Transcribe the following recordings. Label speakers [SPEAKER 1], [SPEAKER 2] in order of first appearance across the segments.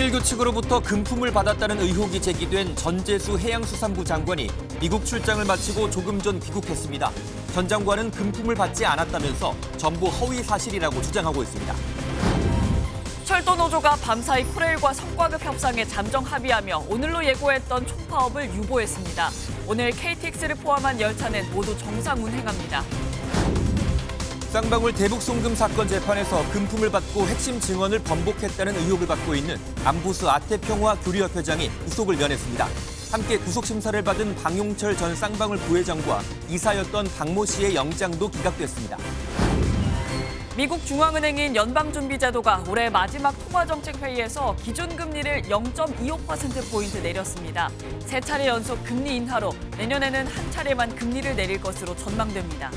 [SPEAKER 1] 통일교 측으로부터 금품을 받았다는 의혹이 제기된 전재수 해양수산부 장관이 미국 출장을 마치고 조금 전 귀국했습니다. 전 장관은 금품을 받지 않았다면서 전부 허위 사실이라고 주장하고 있습니다.
[SPEAKER 2] 철도노조가 밤사이 코레일과 성과급 협상에 잠정 합의하며 오늘로 예고했던 총파업을 유보했습니다. 오늘 KTX를 포함한 열차는 모두 정상 운행합니다.
[SPEAKER 1] 쌍방울 대북 송금 사건 재판에서 금품을 받고 핵심 증언을 번복했다는 의혹을 받고 있는 안부스 아태평화 교류협 회장이 구속을 면했습니다. 함께 구속 심사를 받은 방용철 전 쌍방울 부회장과 이사였던 박모 씨의 영장도 기각됐습니다.
[SPEAKER 2] 미국 중앙은행인 연방준비제도가 올해 마지막 통화정책회의에서 기준금리를 0.25%포인트 내렸습니다. 세 차례 연속 금리 인하로 내년에는 한 차례만 금리를 내릴 것으로 전망됩니다.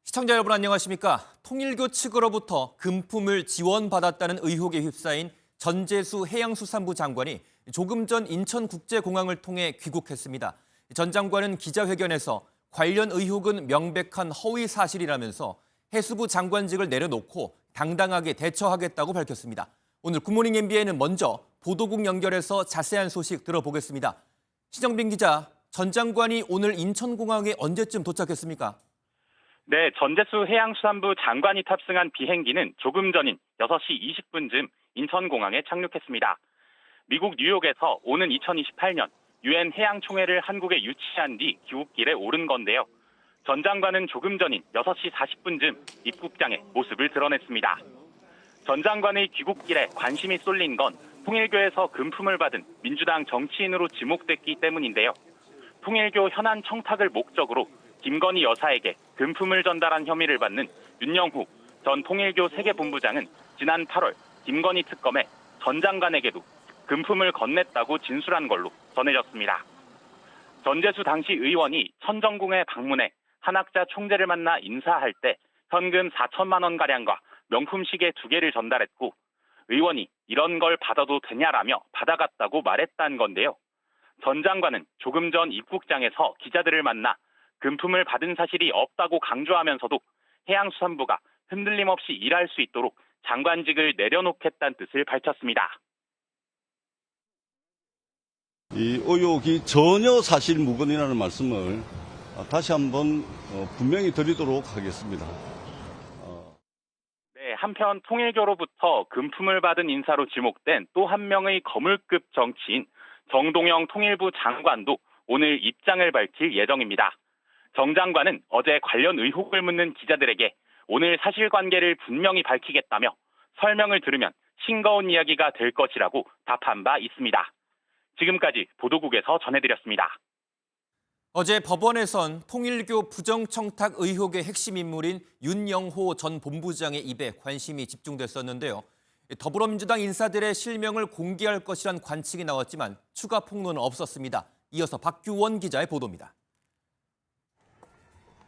[SPEAKER 1] 시청자 여러분 안녕하십니까? 통일교 측으로부터 금품을 지원받았다는 의혹에 휩싸인 전재수 해양수산부 장관이 조금 전 인천국제공항을 통해 귀국했습니다. 전 장관은 기자회견에서 관련 의혹은 명백한 허위 사실이라면서 해수부 장관직을 내려놓고 당당하게 대처하겠다고 밝혔습니다. 오늘 굿모닝 MBN은 먼저 보도국 연결해서 자세한 소식 들어보겠습니다. 신정빈 기자, 전 장관이 오늘 인천공항에 언제쯤 도착했습니까?
[SPEAKER 3] 네, 전재수 해양수산부 장관이 탑승한 비행기는 조금 전인 6시 20분쯤 인천공항에 착륙했습니다. 미국 뉴욕에서 오는 2028년 유엔 해양총회를 한국에 유치한 뒤 귀국길에 오른 건데요. 전 장관은 조금 전인 6시 40분쯤 입국장에 모습을 드러냈습니다. 전 장관의 귀국길에 관심이 쏠린 건 통일교에서 금품을 받은 민주당 정치인으로 지목됐기 때문인데요. 통일교 현안 청탁을 목적으로 김건희 여사에게 금품을 전달한 혐의를 받는 윤영후 전 통일교 세계본부장은 지난 8월 김건희 특검에 전 장관에게도 금품을 건넸다고 진술한 걸로 전해졌습니다. 전재수 당시 의원이 천정궁에 방문해 한학자 총재를 만나 인사할 때 현금 4천만 원가량과 명품 시계 2개를 전달했고 의원이 이런 걸 받아도 되냐라며 받아갔다고 말했다는 건데요. 전 장관은 조금 전 입국장에서 기자들을 만나 금품을 받은 사실이 없다고 강조하면서도 해양수산부가 흔들림 없이 일할 수 있도록 장관직을 내려놓겠다는 뜻을 밝혔습니다.
[SPEAKER 4] 이 의혹이 전혀 사실무근이라는 말씀을 다시 한번 분명히 드리도록 하겠습니다.
[SPEAKER 3] 네, 한편 통일교로부터 금품을 받은 인사로 지목된 또 한 명의 거물급 정치인 정동영 통일부 장관도 오늘 입장을 밝힐 예정입니다. 정 장관은 어제 관련 의혹을 묻는 기자들에게 오늘 사실관계를 분명히 밝히겠다며 설명을 들으면 싱거운 이야기가 될 것이라고 답한 바 있습니다. 지금까지 보도국에서 전해드렸습니다.
[SPEAKER 1] 어제 법원에선 통일교 부정청탁 의혹의 핵심 인물인 윤영호 전 본부장의 입에 관심이 집중됐었는데요. 더불어민주당 인사들의 실명을 공개할 것이란 관측이 나왔지만 추가 폭로는 없었습니다. 이어서 박규원 기자의 보도입니다.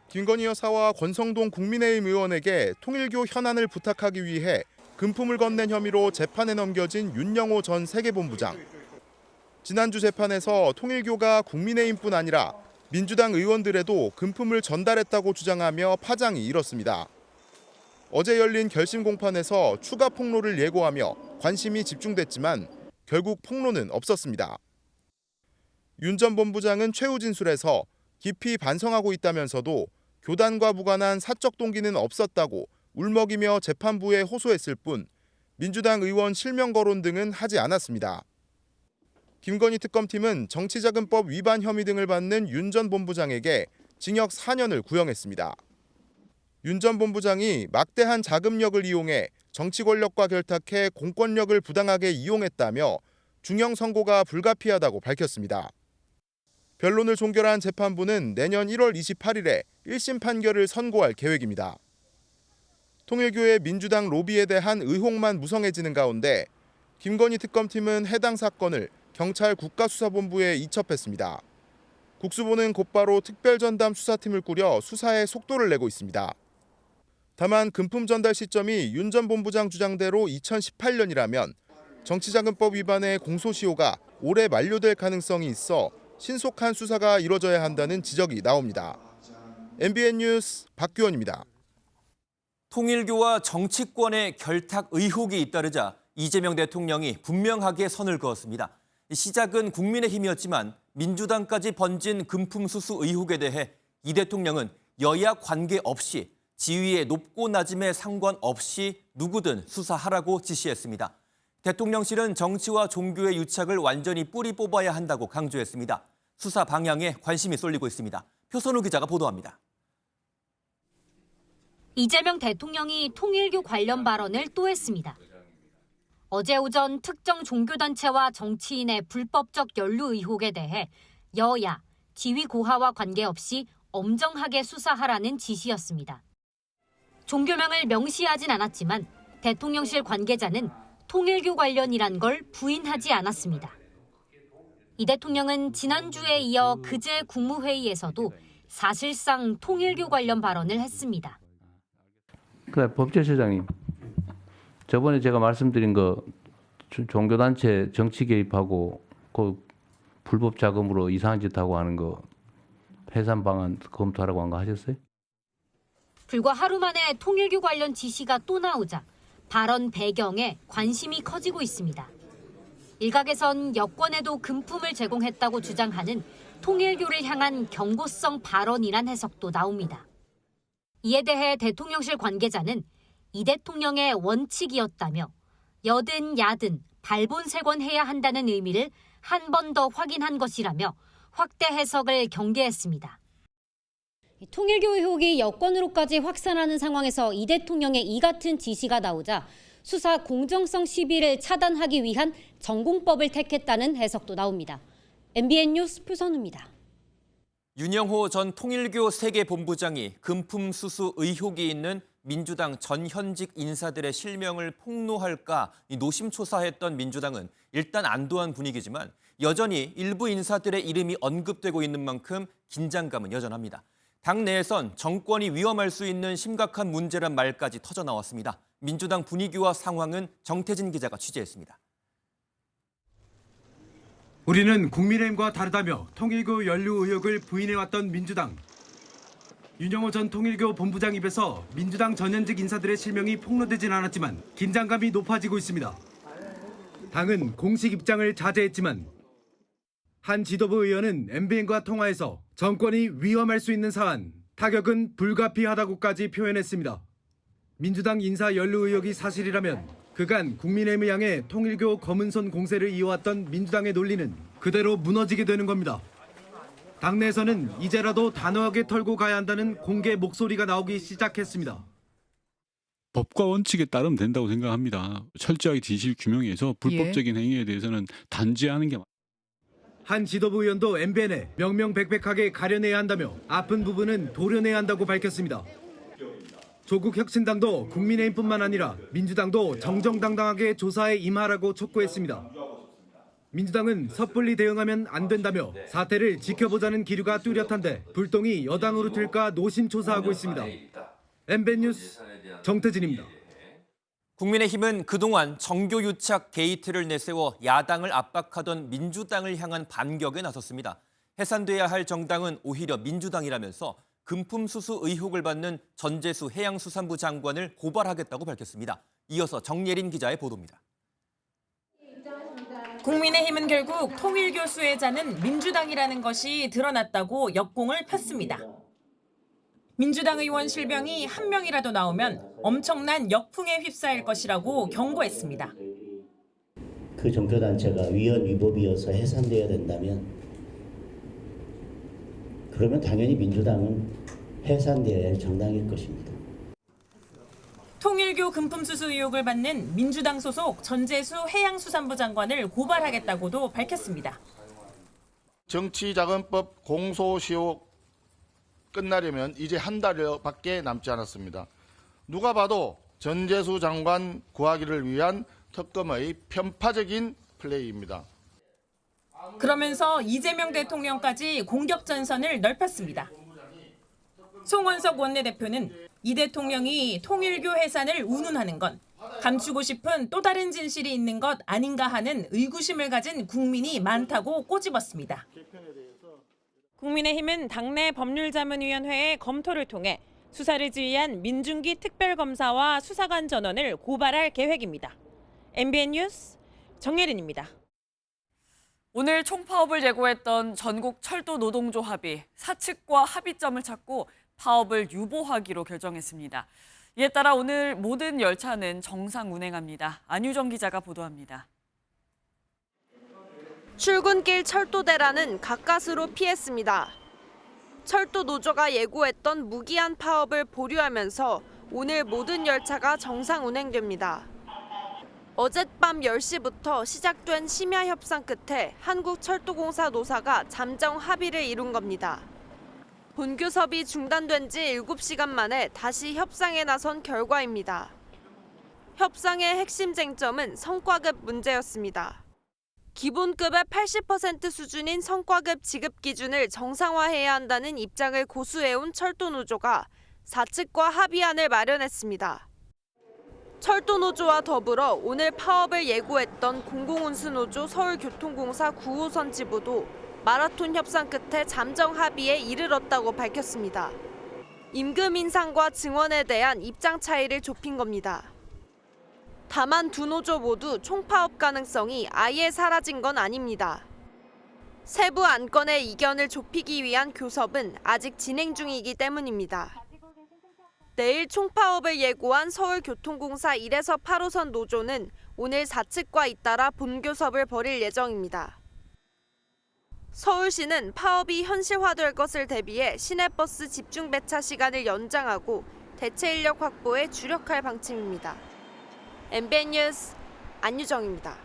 [SPEAKER 5] 김건희 여사와 권성동 국민의힘 의원에게 통일교 현안을 부탁하기 위해 금품을 건넨 혐의로 재판에 넘겨진 윤영호 전 세계본부장. 지난주 재판에서 통일교가 국민의힘뿐 아니라 민주당 의원들에도 금품을 전달했다고 주장하며 파장이 일었습니다. 어제 열린 결심 공판에서 추가 폭로를 예고하며 관심이 집중됐지만 결국 폭로는 없었습니다. 윤 전 본부장은 최후 진술에서 깊이 반성하고 있다면서도 교단과 무관한 사적 동기는 없었다고 울먹이며 재판부에 호소했을 뿐 민주당 의원 실명 거론 등은 하지 않았습니다. 김건희 특검팀은 정치자금법 위반 혐의 등을 받는 윤 전 본부장에게 징역 4년을 구형했습니다. 윤 전 본부장이 막대한 자금력을 이용해 정치 권력과 결탁해 공권력을 부당하게 이용했다며 중형 선고가 불가피하다고 밝혔습니다. 변론을 종결한 재판부는 내년 1월 28일에 1심 판결을 선고할 계획입니다. 통일교의 민주당 로비에 대한 의혹만 무성해지는 가운데 김건희 특검팀은 해당 사건을 경찰 국가수사본부에 이첩했습니다. 국수본은 곧바로 특별전담 수사팀을 꾸려 수사에 속도를 내고 있습니다. 다만 금품 전달 시점이 윤 전 본부장 주장대로 2018년이라면 정치자금법 위반의 공소시효가 올해 만료될 가능성이 있어 신속한 수사가 이뤄져야 한다는 지적이 나옵니다. MBN 뉴스 박규원입니다.
[SPEAKER 1] 통일교와 정치권의 결탁 의혹이 잇따르자 이재명 대통령이 분명하게 선을 그었습니다. 시작은 국민의힘이었지만 민주당까지 번진 금품 수수 의혹에 대해 이 대통령은 여야 관계없이 지위의 높고 낮음에 상관없이 누구든 수사하라고 지시했습니다. 대통령실은 정치와 종교의 유착을 완전히 뿌리 뽑아야 한다고 강조했습니다. 수사 방향에 관심이 쏠리고 있습니다. 표선우 기자가 보도합니다.
[SPEAKER 6] 이재명 대통령이 통일교 관련 발언을 또 했습니다. 어제 오전 특정 종교단체와 정치인의 불법적 연루 의혹에 대해 여야, 지위 고하와 관계없이 엄정하게 수사하라는 지시였습니다. 종교명을 명시하진 않았지만 대통령실 관계자는 통일교 관련이란 걸 부인하지 않았습니다. 이 대통령은 지난주에 이어 그제 국무회의에서도 사실상 통일교 관련 발언을 했습니다.
[SPEAKER 7] 그래, 법제처장님. 저번에 제가 말씀드린 거 종교단체 정치 개입하고 그 불법 자금으로 이상한 짓 하고 하는 거 해산 방안 검토하라고 한 거 하셨어요?
[SPEAKER 6] 불과 하루 만에 통일교 관련 지시가 또 나오자 발언 배경에 관심이 커지고 있습니다. 일각에선 여권에도 금품을 제공했다고 주장하는 통일교를 향한 경고성 발언이란 해석도 나옵니다. 이에 대해 대통령실 관계자는 이 대통령의 원칙이었다며 여든 야든 발본색원해야 한다는 의미를 한 번 더 확인한 것이라며 확대 해석을 경계했습니다.
[SPEAKER 8] 통일교 의혹이 여권으로까지 확산하는 상황에서 이 대통령의 이 같은 지시가 나오자 수사 공정성 시비를 차단하기 위한 전공법을 택했다는 해석도 나옵니다. MBN 뉴스 표선우입니다.
[SPEAKER 1] 윤영호 전 통일교 세계본부장이 금품 수수 의혹이 있는 민주당 전현직 인사들의 실명을 폭로할까 노심초사했던 민주당은 일단 안도한 분위기지만 여전히 일부 인사들의 이름이 언급되고 있는 만큼 긴장감은 여전합니다. 당내에선 정권이 위험할 수 있는 심각한 문제란 말까지 터져나왔습니다. 민주당 분위기와 상황은 정태진 기자가 취재했습니다.
[SPEAKER 9] 우리는 국민의힘과 다르다며 통일교 연루 의혹을 부인해왔던 민주당. 윤영호 전 통일교 본부장 입에서 민주당 전현직 인사들의 실명이 폭로되진 않았지만 긴장감이 높아지고 있습니다. 당은 공식 입장을 자제했지만 한 지도부 의원은 MBN과 통화에서 정권이 위험할 수 있는 사안, 타격은 불가피하다고까지 표현했습니다. 민주당 인사 연루 의혹이 사실이라면 그간 국민의힘을 향해 통일교 검은손 공세를 이어왔던 민주당의 논리는 그대로 무너지게 되는 겁니다. 당내에서는 이제라도 단호하게 털고 가야 한다는 공개 목소리가 나오기 시작했습니다.
[SPEAKER 10] 법과 원칙에 따르면 된다고 생각합니다. 철저하게 진실 규명해서 불법적인 행위에 대해서는 단죄하는 게
[SPEAKER 9] 한 지도부 의원도 MBN에 명명백백하게 가려내야 한다며 아픈 부분은 도려내야 한다고 밝혔습니다. 조국 혁신당도 국민의힘뿐만 아니라 민주당도 정정당당하게 조사에 임하라고 촉구했습니다. 민주당은 섣불리 대응하면 안 된다며 사태를 지켜보자는 기류가 뚜렷한데 불똥이 여당으로 튈까 노심초사하고 있습니다. MBN 뉴스 정태진입니다.
[SPEAKER 1] 국민의힘은 그동안 정교 유착 게이트를 내세워 야당을 압박하던 민주당을 향한 반격에 나섰습니다. 해산돼야 할 정당은 오히려 민주당이라면서 금품 수수 의혹을 받는 전재수 해양수산부 장관을 고발하겠다고 밝혔습니다. 이어서 정예린 기자의 보도입니다.
[SPEAKER 11] 국민의힘은 결국 통일교 수혜자는 민주당이라는 것이 드러났다고 역공을 폈습니다. 민주당 의원 실명이 한 명이라도 나오면 엄청난 역풍에 휩싸일 것이라고 경고했습니다.
[SPEAKER 12] 그 종교단체가 위헌 위법이어서 해산돼야 된다면 그러면 당연히 민주당은 해산돼야 할 정당일 것입니다.
[SPEAKER 11] 통일교 금품 수수 의혹을 받는 민주당 소속 전재수 해양수산부 장관을 고발하겠다고도 밝혔습니다.
[SPEAKER 13] 정치자금법 공소시효 끝나려면 이제 한 달여밖에 남지 않았습니다. 누가 봐도 전재수 장관 구하기를 위한 특검의 편파적인 플레이입니다.
[SPEAKER 11] 그러면서 이재명 대통령까지 공격 전선을 넓혔습니다. 송원석 원내대표는 이 대통령이 통일교 해산을 운운하는 건 감추고 싶은 또 다른 진실이 있는 것 아닌가 하는 의구심을 가진 국민이 많다고 꼬집었습니다. 국민의힘은 당내 법률자문위원회의 검토를 통해 수사를 지휘한 민중기 특별검사와 수사관 전원을 고발할 계획입니다. MBN 뉴스 정예린입니다.
[SPEAKER 2] 오늘 총파업을 예고했던 전국 철도 노동조합이 사측과 합의점을 찾고 파업을 유보하기로 결정했습니다. 이에 따라 오늘 모든 열차는 정상 운행합니다. 안유정 기자가 보도합니다.
[SPEAKER 14] 출근길 철도대라는 가까스로 피했습니다. 철도 노조가 예고했던 무기한 파업을 보류하면서 오늘 모든 열차가 정상 운행됩니다. 어젯밤 10시부터 시작된 심야 협상 끝에 한국철도공사 노사가 잠정 합의를 이룬 겁니다. 본교섭이 중단된 지 7시간 만에 다시 협상에 나선 결과입니다. 협상의 핵심 쟁점은 성과급 문제였습니다. 기본급의 80% 수준인 성과급 지급 기준을 정상화해야 한다는 입장을 고수해온 철도노조가 사측과 합의안을 마련했습니다. 철도노조와 더불어 오늘 파업을 예고했던 공공운수노조 서울교통공사 9호선 지부도 마라톤 협상 끝에 잠정 합의에 이르렀다고 밝혔습니다. 임금 인상과 증원에 대한 입장 차이를 좁힌 겁니다. 다만 두 노조 모두 총파업 가능성이 아예 사라진 건 아닙니다. 세부 안건의 이견을 좁히기 위한 교섭은 아직 진행 중이기 때문입니다. 내일 총파업을 예고한 서울교통공사 1에서 8호선 노조는 오늘 사측과 잇따라 본교섭을 벌일 예정입니다. 서울시는 파업이 현실화될 것을 대비해 시내버스 집중 배차 시간을 연장하고 대체 인력 확보에 주력할 방침입니다. MBN 뉴스 안유정입니다.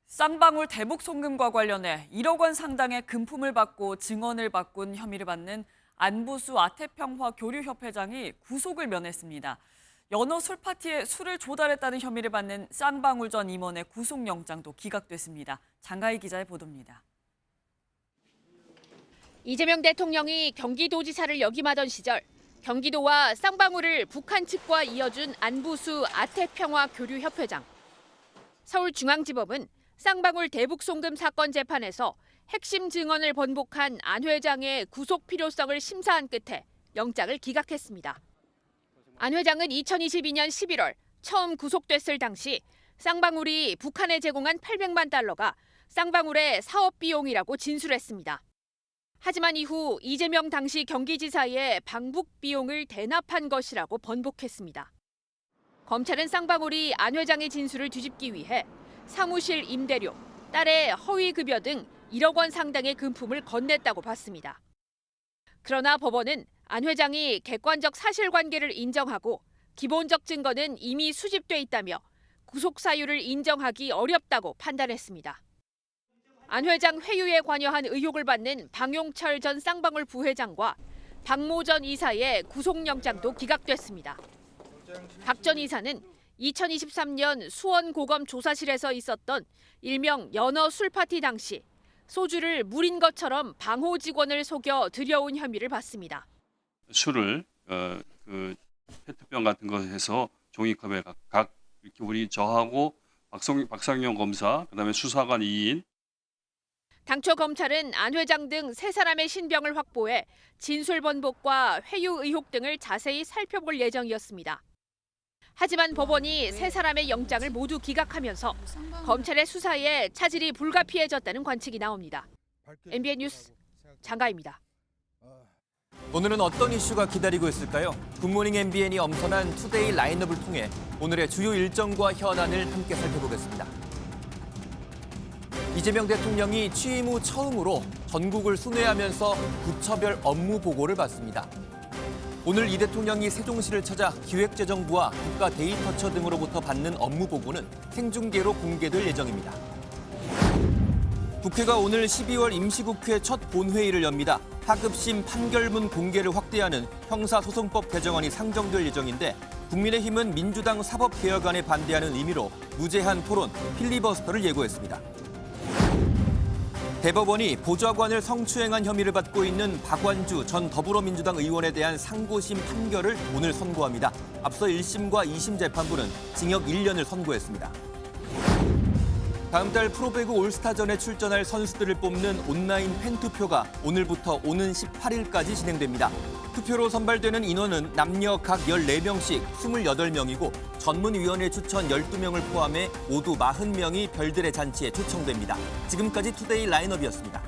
[SPEAKER 2] 쌍방울 대북 송금과 관련해 1억 원 상당의 금품을 받고 증언을 바꾼 혐의를 받는 안부수 아태평화 교류협회장이 구속을 면했습니다. 연어 술파티에 술을 조달했다는 혐의를 받는 쌍방울 전 임원의 구속영장도 기각됐습니다. 장가희 기자의 보도입니다.
[SPEAKER 15] 이재명 대통령이 경기도지사를 역임하던 시절 경기도와 쌍방울을 북한 측과 이어준 안부수 아태평화 교류협회장. 서울중앙지법은 쌍방울 대북 송금 사건 재판에서 핵심 증언을 번복한 안 회장의 구속 필요성을 심사한 끝에 영장을 기각했습니다. 안 회장은 2022년 11월 처음 구속됐을 당시 쌍방울이 북한에 제공한 800만 달러가 쌍방울의 사업 비용이라고 진술했습니다. 하지만 이후 이재명 당시 경기지사의 방북 비용을 대납한 것이라고 번복했습니다. 검찰은 쌍방울이 안 회장의 진술을 뒤집기 위해 사무실 임대료, 딸의 허위 급여 등 1억 원 상당의 금품을 건넸다고 봤습니다. 그러나 법원은 안 회장이 객관적 사실관계를 인정하고 기본적 증거는 이미 수집돼 있다며 구속 사유를 인정하기 어렵다고 판단했습니다. 안 회장 회유에 관여한 의혹을 받는 방용철 전 쌍방울 부회장과 박모 전 이사의 구속영장도 기각됐습니다. 박 전 이사는 2023년 수원고검 조사실에서 있었던 일명 연어 술파티 당시 소주를 물인 것처럼 방호 직원을 속여 들여온 혐의를 받습니다.
[SPEAKER 16] 술을 페트병 같은 거 해서 종이컵에 각 이렇게 우리 저하고 박상용 검사, 그다음에 수사관 2인.
[SPEAKER 15] 당초 검찰은 안 회장 등 세 사람의 신병을 확보해 진술 번복과 회유 의혹 등을 자세히 살펴볼 예정이었습니다. 하지만 법원이 세 사람의 영장을 모두 기각하면서 검찰의 수사에 차질이 불가피해졌다는 관측이 나옵니다. MBN 뉴스 장가입니다.
[SPEAKER 1] 오늘은 어떤 이슈가 기다리고 있을까요? 굿모닝 MBN이 엄선한 투데이 라인업을 통해 오늘의 주요 일정과 현안을 함께 살펴보겠습니다. 이재명 대통령이 취임 후 처음으로 전국을 순회하면서 부처별 업무 보고를 받습니다. 오늘 이 대통령이 세종시를 찾아 기획재정부와 국가데이터처 등으로부터 받는 업무 보고는 생중계로 공개될 예정입니다. 국회가 오늘 12월 임시국회 첫 본회의를 엽니다. 하급심 판결문 공개를 확대하는 형사소송법 개정안이 상정될 예정인데 국민의힘은 민주당 사법개혁안에 반대하는 의미로 무제한 토론, 필리버스터를 예고했습니다. 대법원이 보좌관을 성추행한 혐의를 받고 있는 박완주 전 더불어민주당 의원에 대한 상고심 판결을 오늘 선고합니다. 앞서 1심과 2심 재판부는 징역 1년을 선고했습니다. 다음 달 프로배구 올스타전에 출전할 선수들을 뽑는 온라인 팬투표가 오늘부터 오는 18일까지 진행됩니다. 투표로 선발되는 인원은 남녀 각 14명씩 28명이고 전문위원회 추천 12명을 포함해 모두 40명이 별들의 잔치에 초청됩니다. 지금까지 투데이 라인업이었습니다.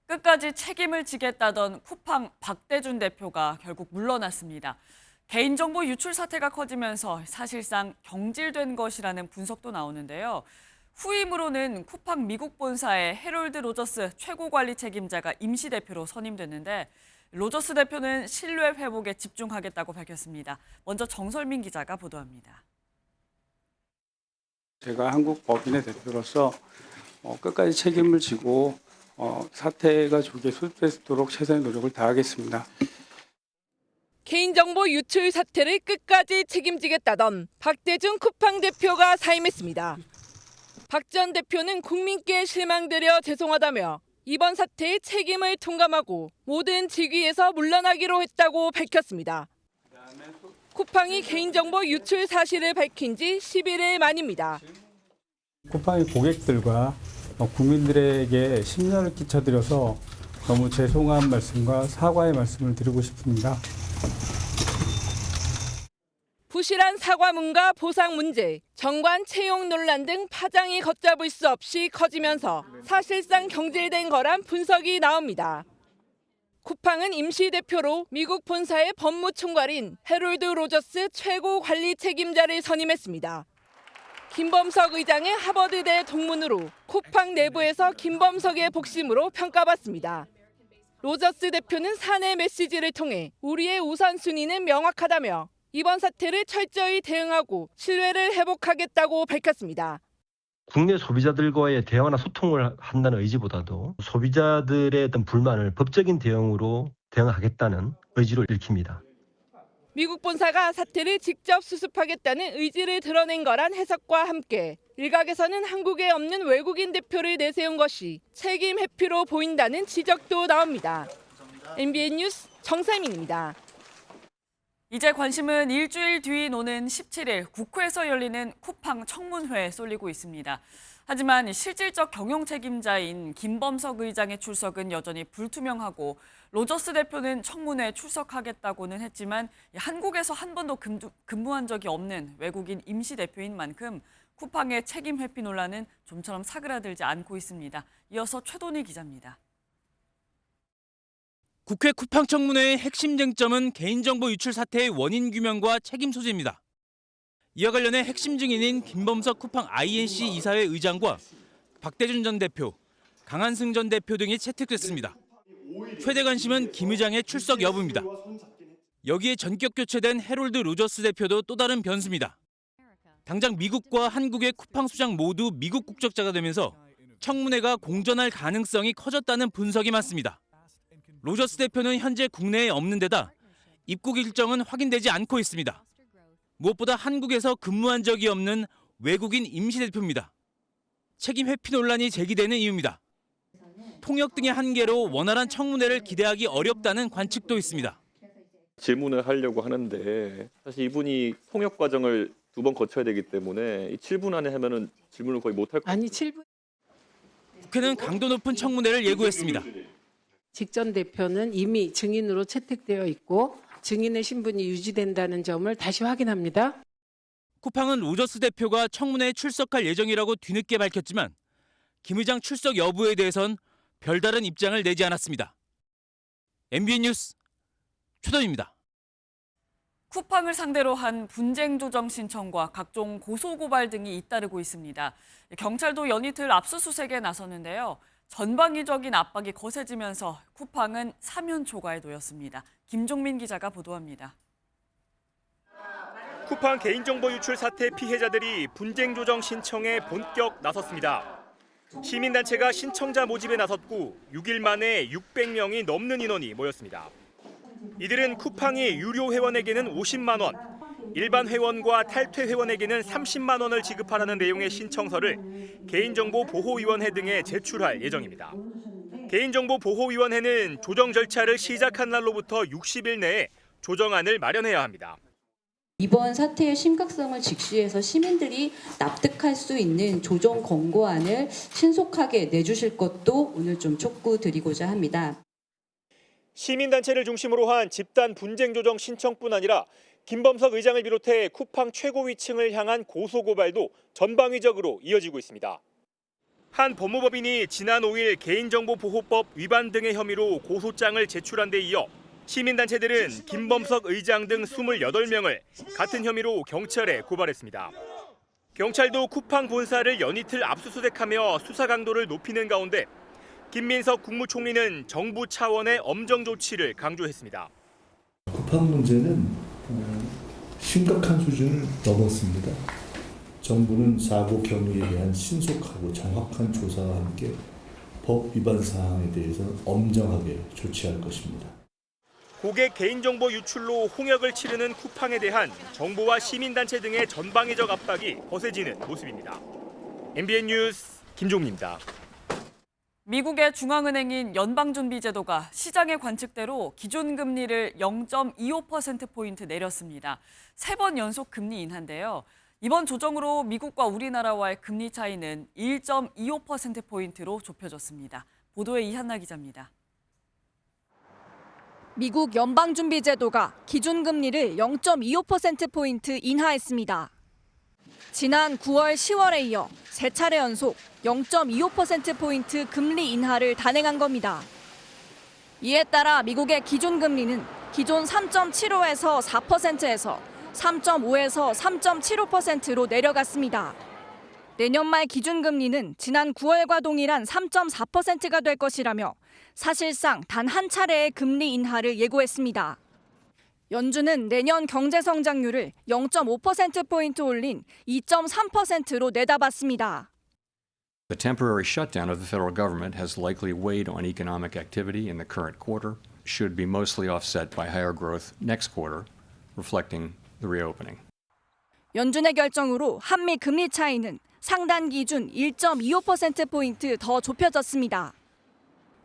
[SPEAKER 2] 끝까지 책임을 지겠다던 쿠팡 박대준 대표가 결국 물러났습니다. 개인정보 유출 사태가 커지면서 사실상 경질된 것이라는 분석도 나오는데요. 후임으로는 쿠팡 미국 본사의 해롤드 로저스 최고관리 책임자가 임시대표로 선임됐는데 로저스 대표는 신뢰 회복에 집중하겠다고 밝혔습니다. 먼저 정설민 기자가 보도합니다.
[SPEAKER 17] 제가 한국 법인의 대표로서 끝까지 책임을 지고 사태가 조기에 수습되도록 최선의 노력을 다하겠습니다.
[SPEAKER 18] 개인정보 유출 사태를 끝까지 책임지겠다던 박대준 쿠팡 대표가 사임했습니다. 박 전 대표는 국민께 실망드려 죄송하다며 이번 사태의 책임을 통감하고 모든 직위에서 물러나기로 했다고 밝혔습니다. 쿠팡이 개인정보 유출 사실을 밝힌 지 11일 만입니다.
[SPEAKER 17] 쿠팡의 고객들과 국민들에게 심려를 끼쳐드려서 너무 죄송한 말씀과 사과의 말씀을 드리고 싶습니다.
[SPEAKER 18] 부실한 사과문과 보상 문제, 정관 채용 논란 등 파장이 걷잡을 수 없이 커지면서 사실상 경질된 거란 분석이 나옵니다. 쿠팡은 임시대표로 미국 본사의 법무총괄인 해롤드 로저스 최고 관리 책임자를 선임했습니다. 김범석 의장의 하버드대 동문으로 쿠팡 내부에서 김범석의 복심으로 평가받습니다. 로저스 대표는 사내 메시지를 통해 우리의 우선순위는 명확하다며 이번 사태를 철저히 대응하고 신뢰를 회복하겠다고 밝혔습니다.
[SPEAKER 19] 국내 소비자들과의 대화나 소통을 한다는 의지보다도 소비자들의 어떤 불만을 법적인 대응으로 대응하겠다는 의지로 읽힙니다.
[SPEAKER 18] 미국 본사가 사태를 직접 수습하겠다는 의지를 드러낸 거란 해석과 함께 일각에서는 한국에 없는 외국인 대표를 내세운 것이 책임 회피로 보인다는 지적도 나옵니다. MBN 뉴스 정세민입니다.
[SPEAKER 2] 이제 관심은 일주일 뒤인 오는 17일 국회에서 열리는 쿠팡 청문회에 쏠리고 있습니다. 하지만 실질적 경영 책임자인 김범석 의장의 출석은 여전히 불투명하고 로저스 대표는 청문회에 출석하겠다고는 했지만 한국에서 한 번도 근무한 적이 없는 외국인 임시대표인 만큼 쿠팡의 책임 회피 논란은 좀처럼 사그라들지 않고 있습니다. 이어서 최돈희 기자입니다.
[SPEAKER 20] 국회 쿠팡 청문회의 핵심 쟁점은 개인정보 유출 사태의 원인 규명과 책임 소재입니다. 이와 관련해 핵심 증인인 김범석 쿠팡 INC 이사회 의장과 박대준 전 대표, 강한승 전 대표 등이 채택됐습니다. 최대 관심은 김 의장의 출석 여부입니다. 여기에 전격 교체된 해롤드 로저스 대표도 또 다른 변수입니다. 당장 미국과 한국의 쿠팡 수장 모두 미국 국적자가 되면서 청문회가 공전할 가능성이 커졌다는 분석이 많습니다. 로저스 대표는 현재 국내에 없는 데다 입국 일정은 확인되지 않고 있습니다. 무엇보다 한국에서 근무한 적이 없는 외국인 임시대표입니다. 책임 회피 논란이 제기되는 이유입니다. 통역 등의 한계로 원활한 청문회를 기대하기 어렵다는 관측도 있습니다.
[SPEAKER 21] 질문을 하려고 하는데 사실 이분이 통역 과정을 2번 거쳐야 되기 때문에 이 7분 안에 하면은 질문을 거의 못할 것 같아요.
[SPEAKER 22] 아니 7분.
[SPEAKER 20] 국회는 강도 높은 청문회를 예고했습니다.
[SPEAKER 22] 직전 대표는 이미 증인으로 채택되어 있고 증인의 신분이 유지된다는 점을 다시 확인합니다.
[SPEAKER 20] 쿠팡은 로저스 대표가 청문회에 출석할 예정이라고 뒤늦게 밝혔지만 김 의장 출석 여부에 대해선 별다른 입장을 내지 않았습니다. MBN 뉴스 최돈입니다.
[SPEAKER 2] 쿠팡을 상대로 한 분쟁 조정 신청과 각종 고소 고발 등이 잇따르고 있습니다. 경찰도 연이틀 압수수색에 나섰는데요. 전방위적인 압박이 거세지면서 쿠팡은 사면 초과에 놓였습니다. 김종민 기자가 보도합니다.
[SPEAKER 23] 쿠팡 개인정보 유출 사태 피해자들이 분쟁 조정 신청에 본격 나섰습니다. 시민단체가 신청자 모집에 나섰고 6일 만에 600명이 넘는 인원이 모였습니다. 이들은 쿠팡이 유료 회원에게는 50만 원, 일반 회원과 탈퇴 회원에게는 30만 원을 지급하라는 내용의 신청서를 개인정보보호위원회 등에 제출할 예정입니다. 개인정보보호위원회는 조정 절차를 시작한 날로부터 60일 내에 조정안을 마련해야 합니다.
[SPEAKER 3] 이번 사태의 심각성을 직시해서 시민들이 납득할 수 있는 조정 권고안을 신속하게 내주실 것도 오늘 좀 촉구드리고자 합니다.
[SPEAKER 23] 시민단체를 중심으로 한 집단 분쟁 조정 신청뿐 아니라 김범석 의장을 비롯해 쿠팡 최고위층을 향한 고소고발도 전방위적으로 이어지고 있습니다. 한 법무법인이 지난 5일 개인정보보호법 위반 등의 혐의로 고소장을 제출한 데 이어 시민단체들은 김범석 의장 등 28명을 같은 혐의로 경찰에 고발했습니다. 경찰도 쿠팡 본사를 연이틀 압수수색하며 수사 강도를 높이는 가운데 김민석 국무총리는 정부 차원의 엄정 조치를 강조했습니다.
[SPEAKER 4] 쿠팡 문제는 심각한 수준을 넘었습니다. 정부는 사고 경위에 대한 신속하고 정확한 조사와 함께 법 위반 사항에 대해서 엄정하게 조치할 것입니다.
[SPEAKER 23] 고객 개인정보 유출로 홍역을 치르는 쿠팡에 대한 정부와 시민단체 등의 전방위적 압박이 거세지는 모습입니다. MBN 뉴스 김종민입니다.
[SPEAKER 2] 미국의 중앙은행인 연방준비제도가 시장의 관측대로 기준금리를 0.25%포인트 내렸습니다. 3번 연속 금리 인하인데요. 이번 조정으로 미국과 우리나라와의 금리 차이는 1.25%포인트로 좁혀졌습니다. 보도에 이한나 기자입니다.
[SPEAKER 5] 미국 연방준비제도가 기준금리를 0.25%포인트 인하했습니다. 지난 9월, 10월에 이어 3차례 연속 0.25%포인트 금리 인하를 단행한 겁니다. 이에 따라 미국의 기준금리는 기존 3.75에서 4%에서 3.5에서 3.75%로 내려갔습니다. 내년 말 기준금리는 지난 9월과 동일한 3.4%가 될 것이라며 사실상 단 한 차례의 금리 인하를 예고했습니다. 연준은 내년 경제 성장률을 0.5%포인트 올린 2.3%로 내다봤습니다.
[SPEAKER 24] The temporary shutdown of the federal government has likely weighed on economic activity in the current quarter, should be mostly offset by higher growth next quarter, reflecting the reopening.
[SPEAKER 5] 연준의 결정으로 한미 금리 차이는 상단 기준 1.25%포인트 더 좁혀졌습니다.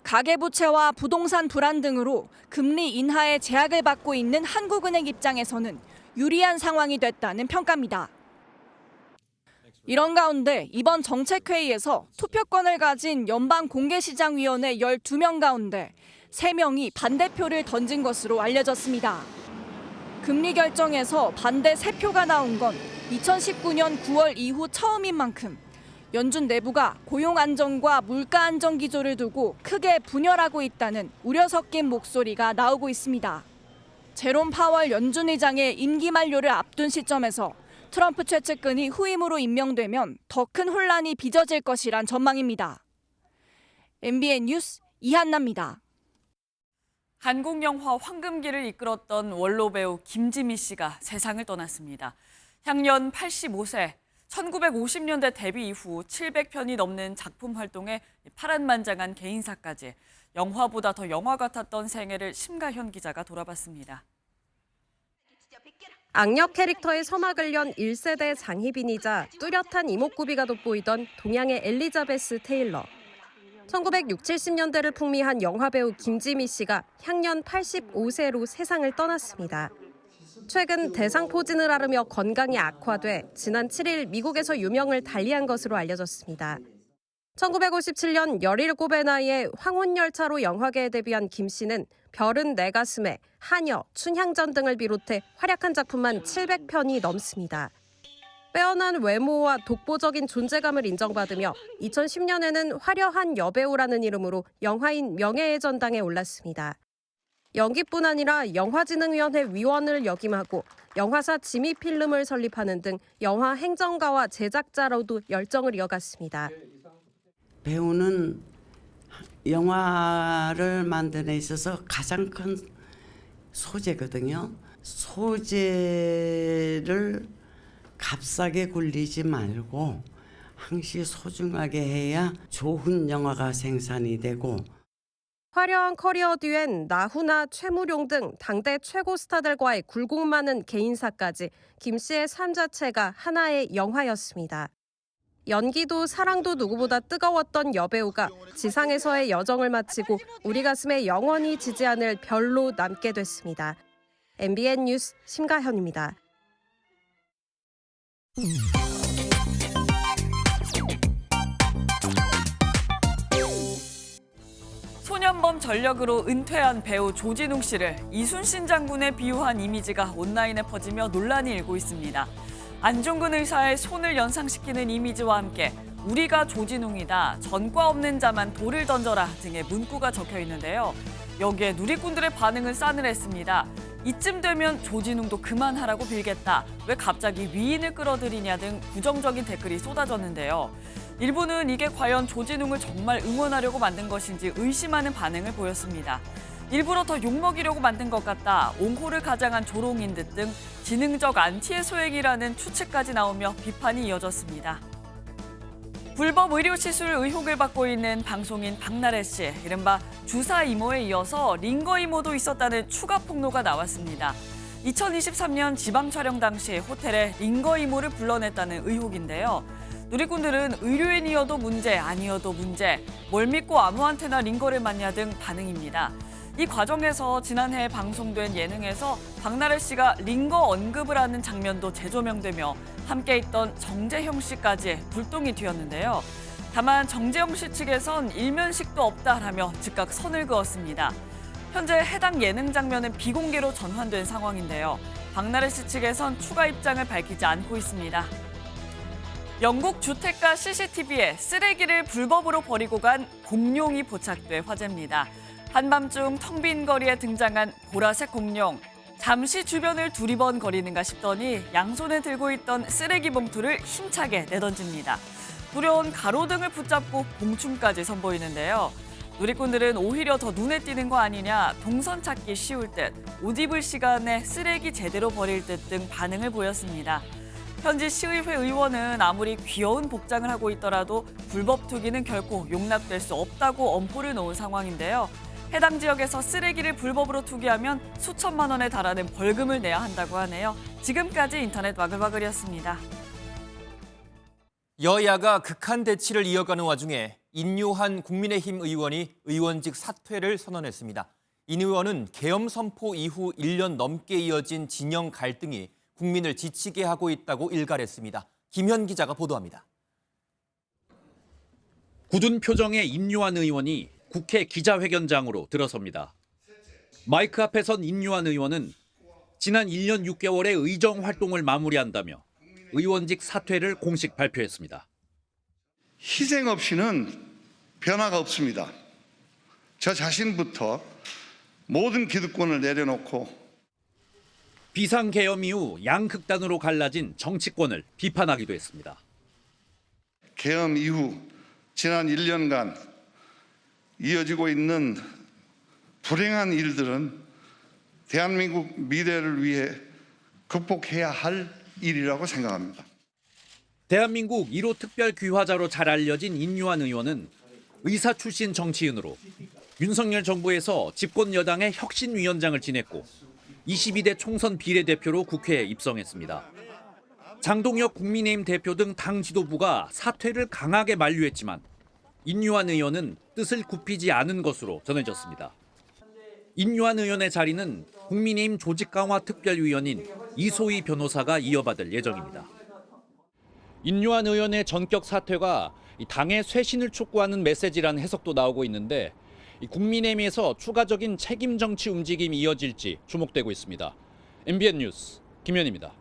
[SPEAKER 5] 가계부채와 부동산 불안 등으로 금리 인하에 제약을 받고 있는 한국은행 입장에서는 유리한 상황이 됐다는 평가입니다. 이런 가운데 이번 정책회의에서 투표권을 가진 연방공개시장위원회 12명 가운데 3명이 반대표를 던진 것으로 알려졌습니다. 금리 결정에서 반대 3표가 나온 건 2019년 9월 이후 처음인 만큼 연준 내부가 고용 안정과 물가 안정 기조를 두고 크게 분열하고 있다는 우려 섞인 목소리가 나오고 있습니다. 제롬 파월 연준 의장의 임기 만료를 앞둔 시점에서 트럼프 최측근이 후임으로 임명되면 더 큰 혼란이 빚어질 것이란 전망입니다. MBN 뉴스 이한나입니다.
[SPEAKER 2] 한국 영화 황금기를 이끌었던 원로 배우 김지미 씨가 세상을 떠났습니다. 향년 85세, 1950년대 데뷔 이후 700편이 넘는 작품 활동에 파란만장한 개인사까지 영화보다 더 영화 같았던 생애를 심가현 기자가 돌아봤습니다.
[SPEAKER 25] 악력 캐릭터의 서막을 연 1세대 장희빈이자 뚜렷한 이목구비가 돋보이던 동양의 엘리자베스 테일러. 1960, 70년대를 풍미한 영화배우 김지미 씨가 향년 85세로 세상을 떠났습니다. 최근 대상포진을 앓으며 건강이 악화돼 지난 7일 미국에서 유명을 달리한 것으로 알려졌습니다. 1957년 17의 나이에 황혼열차로 영화계에 데뷔한 김 씨는 별은 내 가슴에, 하녀, 춘향전 등을 비롯해 활약한 작품만 700편이 넘습니다. 빼어난 외모와 독보적인 존재감을 인정받으며 2010년에는 화려한 여배우라는 이름으로 영화인 명예의 전당에 올랐습니다. 연기뿐 아니라 영화진흥위원회 위원을 역임하고 영화사 지미필름을 설립하는 등 영화 행정가와 제작자로도 열정을 이어갔습니다.
[SPEAKER 26] 배우는 영화를 만드는 데 있어서 가장 큰 소재거든요. 소재를 값싸게 굴리지 말고 항시 소중하게 해야 좋은 영화가 생산이 되고
[SPEAKER 25] 화려한 커리어 뒤엔 나훈아, 최무룡 등 당대 최고 스타들과의 굴곡 많은 개인사까지 김 씨의 삶 자체가 하나의 영화였습니다. 연기도 사랑도 누구보다 뜨거웠던 여배우가 지상에서의 여정을 마치고 우리 가슴에 영원히 지지 않을 별로 남게 됐습니다. MBN 뉴스 심가현입니다.
[SPEAKER 2] 소년범 전력으로 은퇴한 배우 조진웅 씨를 이순신 장군에 비유한 이미지가 온라인에 퍼지며 논란이 일고 있습니다. 안중근 의사의 손을 연상시키는 이미지와 함께 우리가 조진웅이다, 전과 없는 자만 돌을 던져라 등의 문구가 적혀 있는데요. 여기에 누리꾼들의 반응은 싸늘했습니다. 이쯤 되면 조진웅도 그만하라고 빌겠다, 왜 갑자기 위인을 끌어들이냐 등 부정적인 댓글이 쏟아졌는데요. 일부는 이게 과연 조진웅을 정말 응원하려고 만든 것인지 의심하는 반응을 보였습니다. 일부러 더 욕먹이려고 만든 것 같다, 옹호를 가장한 조롱인 듯 등 지능적 안티의 소행이라는 추측까지 나오며 비판이 이어졌습니다. 불법 의료시술 의혹을 받고 있는 방송인 박나래 씨, 이른바 주사 이모에 이어서 링거 이모도 있었다는 추가 폭로가 나왔습니다. 2023년 지방 촬영 당시 호텔에 링거 이모를 불러냈다는 의혹인데요. 누리꾼들은 의료인이어도 문제, 아니어도 문제, 뭘 믿고 아무한테나 링거를 맞냐 등 반응입니다. 이 과정에서 지난해 방송된 예능에서 박나래 씨가 링거 언급을 하는 장면도 재조명되며 함께 있던 정재형 씨까지 불똥이 튀었는데요. 다만 정재형 씨 측에선 일면식도 없다라며 즉각 선을 그었습니다. 현재 해당 예능 장면은 비공개로 전환된 상황인데요. 박나래 씨 측에선 추가 입장을 밝히지 않고 있습니다. 영국 주택가 CCTV에 쓰레기를 불법으로 버리고 간 공룡이 포착돼 화제입니다. 한밤중 텅 빈 거리에 등장한 보라색 공룡. 잠시 주변을 두리번거리는가 싶더니 양손에 들고 있던 쓰레기 봉투를 힘차게 내던집니다. 불여온 가로등을 붙잡고 봉춤까지 선보이는데요. 누리꾼들은 오히려 더 눈에 띄는 거 아니냐, 동선 찾기 쉬울 듯, 옷 입을 시간에 쓰레기 제대로 버릴 듯 등 반응을 보였습니다. 현지 시의회 의원은 아무리 귀여운 복장을 하고 있더라도 불법 투기는 결코 용납될 수 없다고 엄포를 놓은 상황인데요. 해당 지역에서 쓰레기를 불법으로 투기하면 수천만 원에 달하는 벌금을 내야 한다고 하네요. 지금까지 인터넷 와글와글이었습니다.
[SPEAKER 1] 여야가 극한 대치를 이어가는 와중에 인요한 국민의힘 의원이 의원직 사퇴를 선언했습니다. 인 의원은 계엄 선포 이후 1년 넘게 이어진 진영 갈등이 국민을 지치게 하고 있다고 일갈했습니다. 김현 기자가 보도합니다.
[SPEAKER 6] 굳은 표정의 인요한 의원이 국회 기자회견장으로 들어섭니다. 마이크 앞에 선 인요한 의원은 지난 1년 6개월의 의정 활동을 마무리한다며 의원직 사퇴를 공식 발표했습니다.
[SPEAKER 7] 희생 없이는 변화가 없습니다. 저 자신부터 모든 기득권을 내려놓고
[SPEAKER 6] 비상계엄 이후 양극단으로 갈라진 정치권을 비판하기도 했습니다.
[SPEAKER 7] 계엄 이후 지난 1년간 이어지고 있는 불행한 일들은 대한민국 미래를 위해 극복해야 할 일이라고 생각합니다.
[SPEAKER 6] 대한민국 1호 특별귀화자로 잘 알려진 인요한 의원은 의사 출신 정치인으로 윤석열 정부에서 집권 여당의 혁신위원장을 지냈고 22대 총선 비례대표로 국회에 입성했습니다. 장동혁 국민의힘 대표 등 당 지도부가 사퇴를 강하게 만류했지만 인요한 의원은 뜻을 굽히지 않은 것으로 전해졌습니다. 인요한 의원의 자리는 국민의힘 조직강화 특별위원인 이소희 변호사가 이어받을 예정입니다. 인요한 의원의 전격 사퇴가 당의 쇄신을 촉구하는 메시지라는 해석도 나오고 있는데 국민의힘에서 추가적인 책임 정치 움직임이 이어질지 주목되고 있습니다. MBN 뉴스 김현입니다.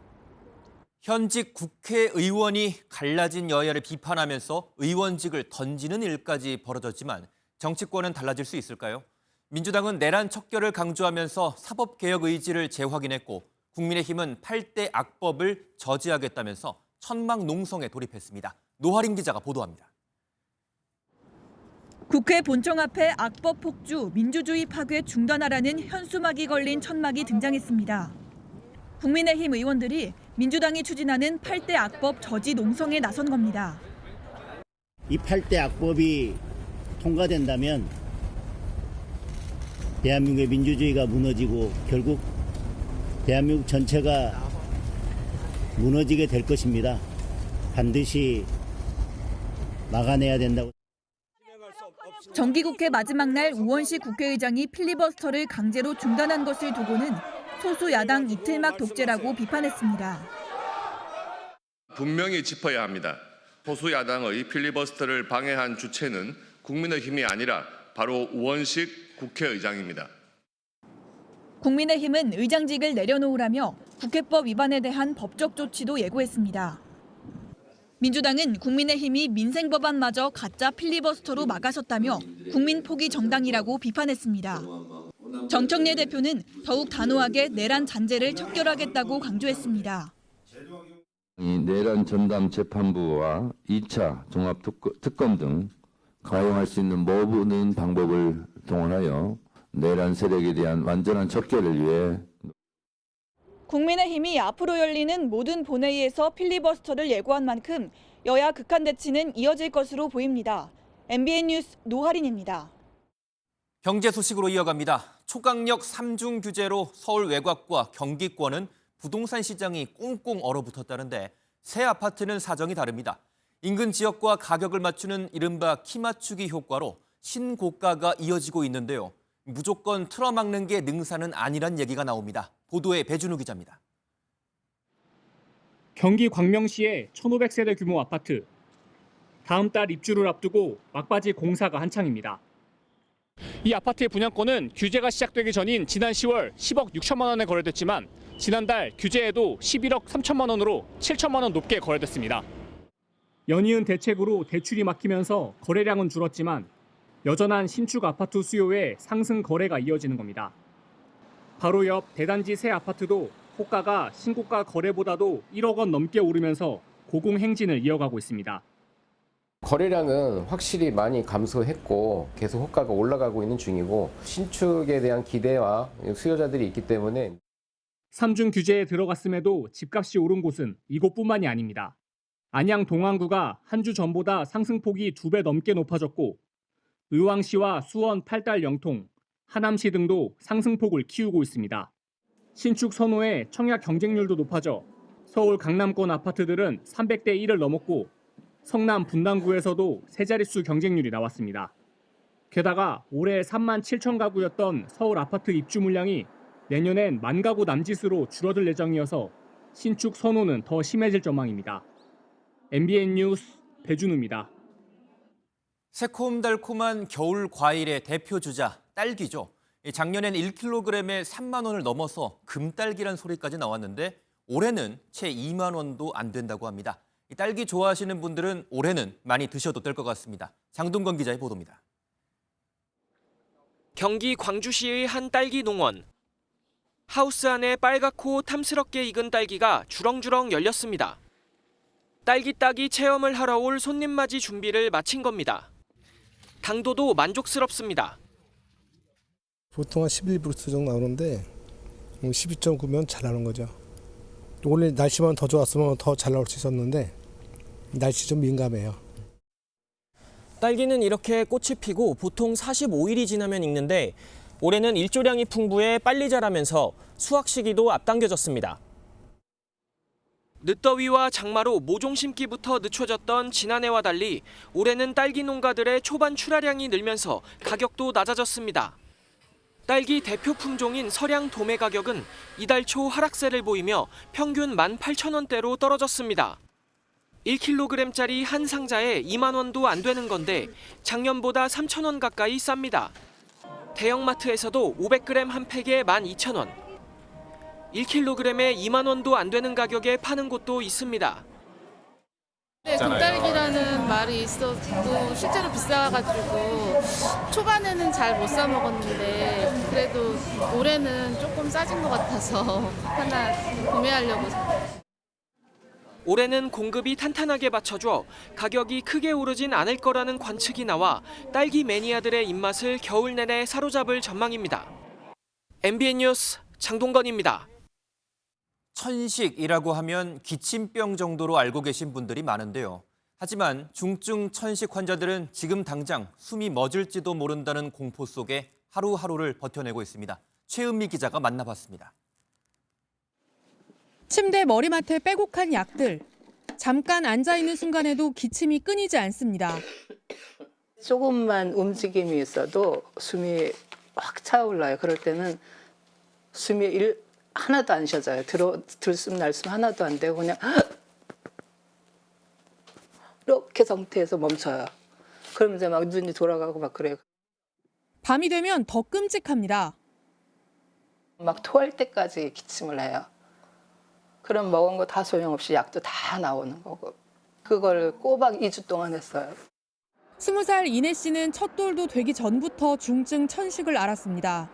[SPEAKER 1] 현직 국회의원이 갈라진 여야를 비판하면서 의원직을 던지는 일까지 벌어졌지만 정치권은 달라질 수 있을까요? 민주당은 내란 척결을 강조하면서 사법개혁 의지를 재확인했고 국민의힘은 8대 악법을 저지하겠다면서 천막농성에 돌입했습니다. 노하린 기자가 보도합니다.
[SPEAKER 8] 국회 본청 앞에 악법 폭주, 민주주의 파괴 중단하라는 현수막이 걸린 천막이 등장했습니다. 국민의힘 의원들이 민주당이 추진하는 8대 악법 저지 농성에 나선 겁니다.
[SPEAKER 9] 이 8대 악법이 통과된다면 대한민국의 민주주의가 무너지고 결국 대한민국 전체가 무너지게 될 것입니다. 반드시 막아내야 된다고.
[SPEAKER 8] 정기국회 마지막 날 우원식 국회의장이 필리버스터를 강제로 중단한 것을 두고는 소수 야당 이틀막 독재라고 비판했습니다.
[SPEAKER 10] 분명히 짚어야 합니다. 소수 야당의 필리버스터를 방해한 주체는 국민의힘이 아니라 바로 우원식 국회의장입니다.
[SPEAKER 8] 국민의힘은 의장직을 내려놓으라며 국회법 위반에 대한 법적 조치도 예고했습니다. 민주당은 국민의힘이 민생법안마저 가짜 필리버스터로 막아섰다며 국민 포기 정당이라고 비판했습니다. 정청래 대표는 더욱 단호하게 내란 잔재를 척결하겠다고 강조했습니다.
[SPEAKER 11] 이 내란 전담 재판부와 2차 종합특검 등 가용할 수 있는 모든 방법을 동원하여 내란 세력에 대한 완전한 척결을 위해
[SPEAKER 8] 국민의힘이 앞으로 열리는 모든 본회의에서 필리버스터를 예고한 만큼 여야 극한 대치는 이어질 것으로 보입니다. MBN 뉴스 노하린입니다.
[SPEAKER 1] 경제 소식으로 이어갑니다. 초강력 3중 규제로 서울 외곽과 경기권은 부동산 시장이 꽁꽁 얼어붙었다는데 새 아파트는 사정이 다릅니다. 인근 지역과 가격을 맞추는 이른바 키 맞추기 효과로 신고가가 이어지고 있는데요. 무조건 틀어막는 게 능사는 아니란 얘기가 나옵니다. 보도에 배준우 기자입니다.
[SPEAKER 12] 경기 광명시의 1,500세대 규모 아파트. 다음 달 입주를 앞두고 막바지 공사가 한창입니다. 이 아파트의 분양권은 규제가 시작되기 전인 지난 10월 10억 6천만 원에 거래됐지만 지난달 규제에도 11억 3천만 원으로 7천만 원 높게 거래됐습니다. 연이은 대책으로 대출이 막히면서 거래량은 줄었지만 여전한 신축 아파트 수요에 상승 거래가 이어지는 겁니다. 바로 옆 대단지 새 아파트도 호가가 신고가 거래보다도 1억 원 넘게 오르면서 고공행진을 이어가고 있습니다.
[SPEAKER 13] 거래량은 확실히 많이 감소했고 계속 호가가 올라가고 있는 중이고 신축에 대한 기대와 수요자들이 있기 때문에
[SPEAKER 12] 3중 규제에 들어갔음에도 집값이 오른 곳은 이곳뿐만이 아닙니다. 안양 동안구가 한 주 전보다 상승폭이 2배 넘게 높아졌고 의왕시와 수원, 팔달, 영통, 하남시 등도 상승폭을 키우고 있습니다. 신축 선호에 청약 경쟁률도 높아져 서울 강남권 아파트들은 300대 1을 넘었고 성남 분당구에서도 세 자릿수 경쟁률이 나왔습니다. 게다가 올해 3만 7천 가구였던 서울 아파트 입주 물량이 내년엔 1만 가구 남짓으로 줄어들 예정이어서 신축 선호는 더 심해질 전망입니다. MBN 뉴스 배준우입니다.
[SPEAKER 1] 새콤달콤한 겨울 과일의 대표 주자 딸기죠. 작년엔 1kg에 3만 원을 넘어서 금딸기란 소리까지 나왔는데 올해는 채 2만 원도 안 된다고 합니다. 딸기 좋아하시는 분들은 올해는 많이 드셔도 될 것 같습니다. 장동건 기자의 보도입니다.
[SPEAKER 14] 경기 광주시의 한 딸기 농원. 하우스 안에 빨갛고 탐스럽게 익은 딸기가 주렁주렁 열렸습니다. 딸기 따기 체험을 하러 올 손님 맞이 준비를 마친 겁니다. 당도도 만족스럽습니다.
[SPEAKER 16] 보통 한 11브루트 정도 나오는데 12.9면 잘 나오는 거죠. 원래 날씨만 더 좋았으면 더 잘 나올 수 있었는데 날씨 좀 민감해요.
[SPEAKER 14] 딸기는 이렇게 꽃이 피고 보통 45일이 지나면 익는데 올해는 일조량이 풍부해 빨리 자라면서 수확 시기도 앞당겨졌습니다. 늦더위와 장마로 모종 심기부터 늦춰졌던 지난해와 달리 올해는 딸기 농가들의 초반 출하량이 늘면서 가격도 낮아졌습니다. 딸기 대표 품종인 서량 도매 가격은 이달 초 하락세를 보이며 평균 18,000원대로 떨어졌습니다. 1kg짜리 한 상자에 2만 원도 안 되는 건데 작년보다 3,000원 가까이 쌉니다. 대형마트에서도 500g 한 팩에 12,000원. 1kg에 2만 원도 안 되는 가격에 파는 곳도 있습니다.
[SPEAKER 27] 네, 금딸기라는 말이 있어도 실제로 비싸가지고 초반에는 잘 못 사 먹었는데 그래도 올해는 조금 싸진 것 같아서 하나 구매하려고.
[SPEAKER 14] 올해는 공급이 탄탄하게 받쳐줘 가격이 크게 오르진 않을 거라는 관측이 나와 딸기 매니아들의 입맛을 겨울 내내 사로잡을 전망입니다. MBN 뉴스 장동건입니다.
[SPEAKER 1] 천식이라고 하면 기침병 정도로 알고 계신 분들이 많은데요. 하지만 중증 천식 환자들은 지금 당장 숨이 멎을지도 모른다는 공포 속에 하루하루를 버텨내고 있습니다. 최은미 기자가 만나봤습니다.
[SPEAKER 28] 침대 머리맡에 빼곡한 약들. 잠깐 앉아있는 순간에도 기침이 끊이지 않습니다.
[SPEAKER 29] 조금만 움직임이 있어도 숨이 확 차올라요. 그럴 때는 숨이 하나도 안 쉬어져요. 들숨 날숨 하나도 안 되고 그냥 박해 상태에서 멈춰요. 그러면 이제 막 눈이 돌아가고 막 그래요.
[SPEAKER 28] 밤이 되면 더 끔찍합니다.
[SPEAKER 29] 막 토할 때까지 기침을 해요. 그럼 먹은 거 다 소용없이 약도 다 나오는 거고. 그걸 꼬박 2주 동안 했어요.
[SPEAKER 28] 20살 이내 씨는 첫 돌도 되기 전부터 중증 천식을 앓았습니다.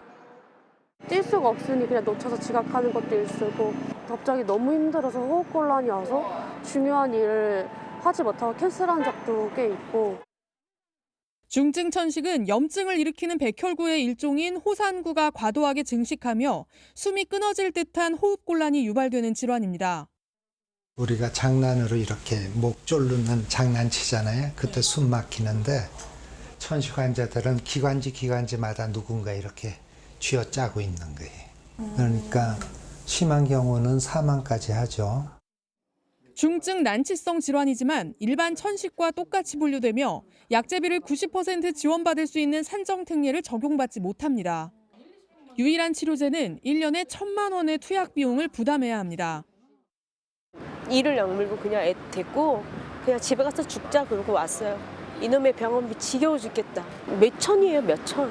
[SPEAKER 3] 뛸 수가 없으니 그냥 놓쳐서 지각하는 것도 일쓰고 갑자기 너무 힘들어서 호흡곤란이 와서 중요한 일을 하지 못하고 캔슬한 적도 꽤 있고.
[SPEAKER 28] 중증 천식은 염증을 일으키는 백혈구의 일종인 호산구가 과도하게 증식하며 숨이 끊어질 듯한 호흡곤란이 유발되는 질환입니다.
[SPEAKER 4] 우리가 장난으로 이렇게 목 졸르는 장난치잖아요. 그때 숨 막히는데 천식 환자들은 기관지마다 누군가 이렇게 쥐어짜고 있는 거예요. 그러니까 심한 경우는 사망까지 하죠.
[SPEAKER 28] 중증 난치성 질환이지만 일반 천식과 똑같이 분류되며 약제비를 90% 지원받을 수 있는 산정특례를 적용받지 못합니다. 유일한 치료제는 1년에 1,000만 원의 투약 비용을 부담해야 합니다.
[SPEAKER 3] 이를 악물고 그냥 애 데리고 그냥 집에 가서 죽자 그러고 왔어요. 이놈의 병원비 지겨워 죽겠다. 몇 천이에요, 몇 천.